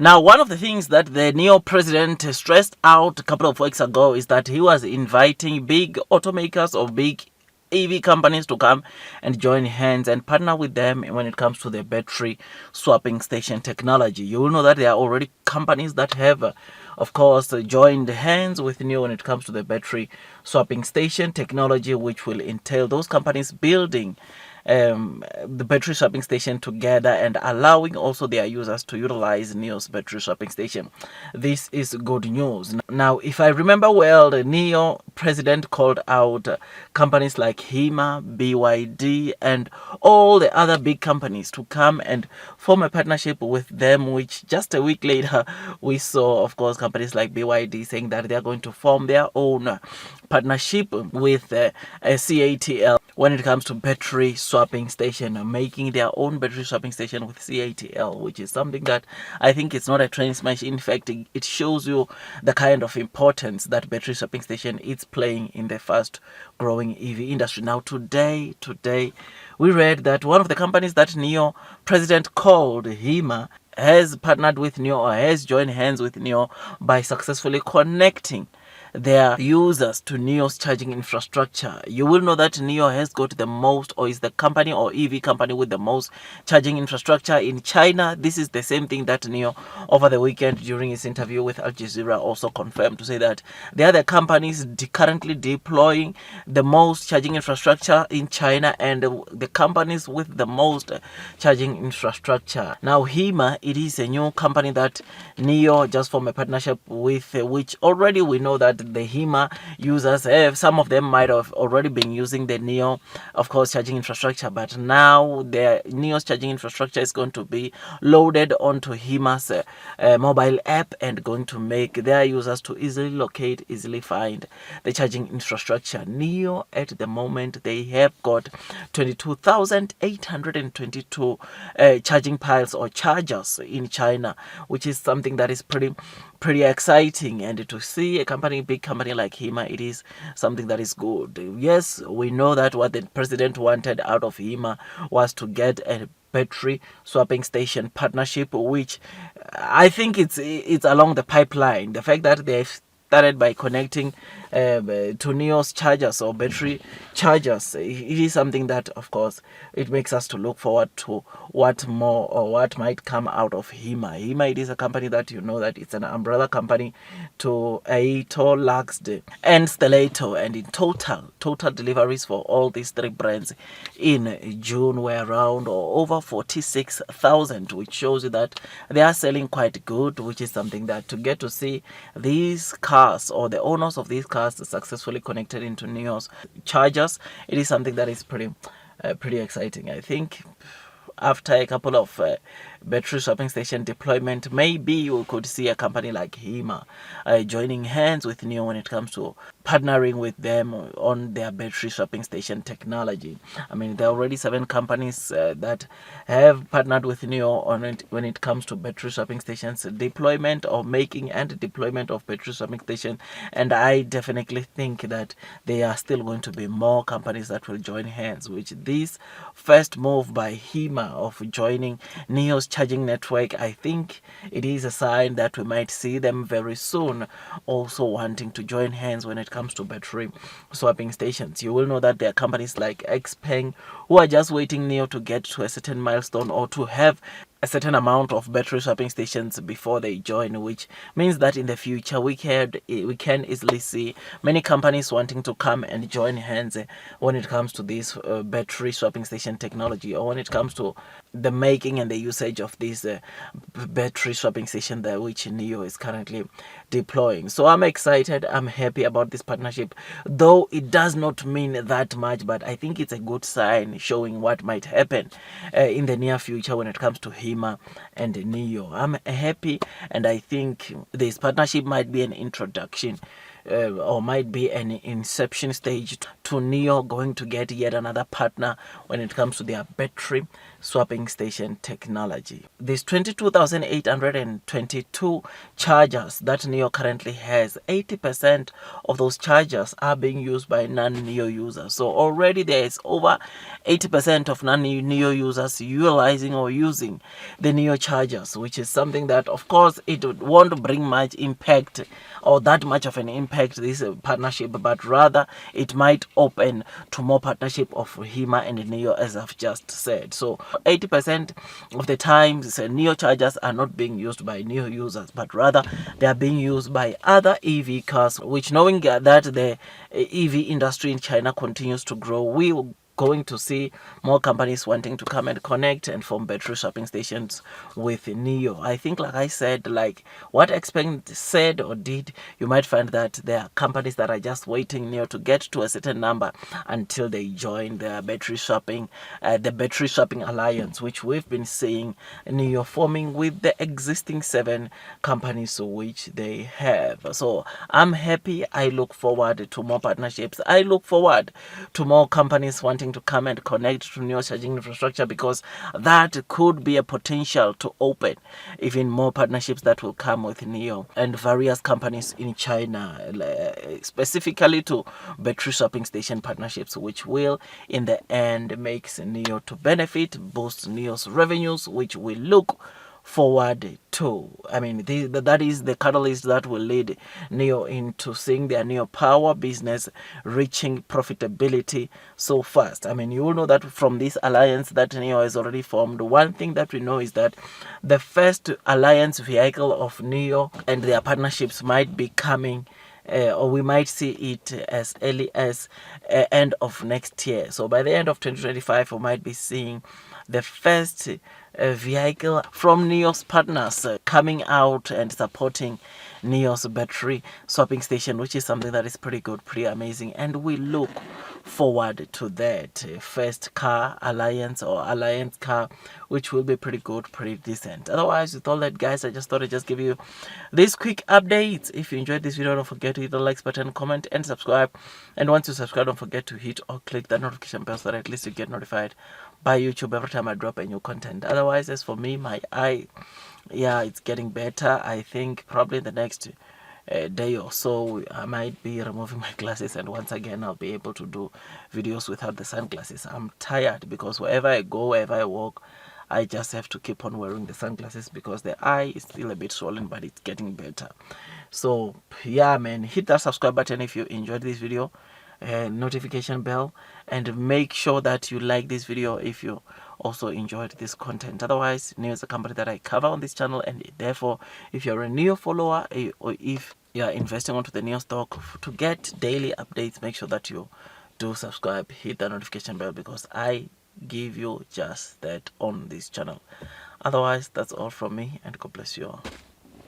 Now, one of the things that the Nio president stressed out a couple of weeks ago is that he was inviting big automakers or big EV companies to come and join hands and partner with them when it comes to the battery swapping station technology. You will know that there are already companies that have, of course, joined hands with Nio when it comes to the battery swapping station technology, which will entail those companies building the battery swapping station together and allowing also their users to utilize Nio's battery swapping station. This is good news. Now, if I remember well, the Nio president called out companies like Hima, BYD, and all the other big companies to come and form a partnership with them, which just a week later we saw, of course, companies like BYD saying that they are going to form their own partnership with CATL when it comes to battery swapping station, making their own battery swapping station with CATL, which is something that I think it's not a train smash. In fact, it shows you the kind of importance that battery swapping station is playing in the fast growing EV industry. Now, today, we read that one of the companies that Nio president called Hima has partnered with Nio or has joined hands with Nio by successfully connecting their users to Nio's charging infrastructure. You will know that Nio has got the most, or is the company or EV company with the most charging infrastructure in China. This is the same thing that Nio over the weekend during his interview with Al Jazeera also confirmed, to say that they are the companies currently deploying the most charging infrastructure in China and the companies with the most charging infrastructure. Now, Hima, it is a new company that Nio just formed a partnership with, which already we know that the Hima users have, some of them might have already been using the Nio, of course, charging infrastructure, but now the Nio's charging infrastructure is going to be loaded onto Hima's mobile app and going to make their users to easily locate, easily find the charging infrastructure. Nio, at the moment, they have got 22,822 charging piles or chargers in China, which is something that is pretty exciting. And to see a big company like Hima, it is something that is good. Yes, we know that what the president wanted out of Hima was to get a battery swapping station partnership, which I think it's along the pipeline. The fact that they've started by connecting to Nio's chargers or battery chargers, it is something that, of course, it makes us to look forward to what more or what might come out of Hima. Hima, it is a company that you know that it's an umbrella company to Aito, Luxd, and Stellato, and in total deliveries for all these three brands in June were around or over 46,000, which shows you that they are selling quite good, which is something that to get to see these cars or the owners of these cars successfully connected into Nio's chargers, it is something that is pretty exciting. I think after a couple of battery swapping station deployment, maybe we could see a company like Hima joining hands with Nio when it comes to partnering with them on their battery swapping station technology. I mean, there are already 7 companies that have partnered with Nio on it when it comes to battery swapping stations deployment or making and deployment of battery swapping station, and I definitely think that there are still going to be more companies that will join hands, which this first move by Hima of joining Nio's charging network, I think it is a sign that we might see them very soon also wanting to join hands when it comes to battery swapping stations. You will know that there are companies like Xpeng who are just waiting Nio to get to a certain milestone or to have a certain amount of battery swapping stations before they join, which means that in the future we can easily see many companies wanting to come and join hands when it comes to this battery swapping station technology, or when it comes to the making and the usage of this battery swapping station that which Nio is currently deploying. So I'm excited, I'm happy about this partnership, though it does not mean that much, but I think it's a good sign showing what might happen in the near future when it comes to Hima and Nio. I'm happy, and I think this partnership might be an introduction or might be an inception stage to Nio going to get yet another partner when it comes to their battery swapping station technology. These 22,822 chargers that NIO currently has, 80% of those chargers are being used by non-NIO users. So already there is over 80% of non-NIO users utilizing or using the NIO chargers, which is something that, of course, it won't bring much impact or that much of an impact, this partnership, but rather it might open to more partnership of Hima and Nio, as I've just said. So 80% of the times NIO chargers are not being used by NIO users, but rather they are being used by other EV cars, which, knowing that the EV industry in China continues to grow, we will going to see more companies wanting to come and connect and form battery swapping stations with NIO. I think, like I said, like what Xpeng said or did, you might find that there are companies that are just waiting NIO to get to a certain number until they join the battery swapping alliance, which we've been seeing NIO forming with the existing 7 companies which they have. So I'm happy. I look forward to more partnerships. I look forward to more companies wanting to come and connect to NIO charging infrastructure, because that could be a potential to open even more partnerships that will come with NIO and various companies in China, specifically to battery swapping station partnerships, which will in the end makes NIO to benefit, boost NIO's revenues, which we look forward to. I mean, that is the catalyst that will lead NIO into seeing their NIO Power business reaching profitability so fast. I mean, you will know that from this alliance that NIO has already formed, one thing that we know is that the first alliance vehicle of NIO and their partnerships might be coming, or we might see it as early as end of next year. So by the end of 2025, we might be seeing the first vehicle from NIO's partners coming out and supporting NIO's battery swapping station, which is something that is pretty good, pretty amazing, and we look forward to that first car alliance or alliance car, which will be pretty good, pretty decent. Otherwise, with all that, guys, I just thought I'd just give you these quick updates. If you enjoyed this video, don't forget to hit the likes button, comment, and subscribe. And once you subscribe, don't forget to hit or click that notification bell so that at least you get notified by YouTube every time I drop a new content. Otherwise, as for me, my eye, yeah, it's getting better. I think probably in the next day or so I might be removing my glasses, and once again I'll be able to do videos without the sunglasses. I'm tired because wherever I go, wherever I walk, I just have to keep on wearing the sunglasses because the eye is still a bit swollen, but it's getting better. So yeah, man, hit that subscribe button if you enjoyed this video, notification bell, and make sure that you like this video if you also enjoyed this content. Otherwise, NIO is a company that I cover on this channel, and therefore if you're a NIO follower or if you are investing onto the NIO stock to get daily updates, make sure that you do subscribe, hit the notification bell, because I give you just that on this channel. Otherwise, that's all from me, and God bless you all.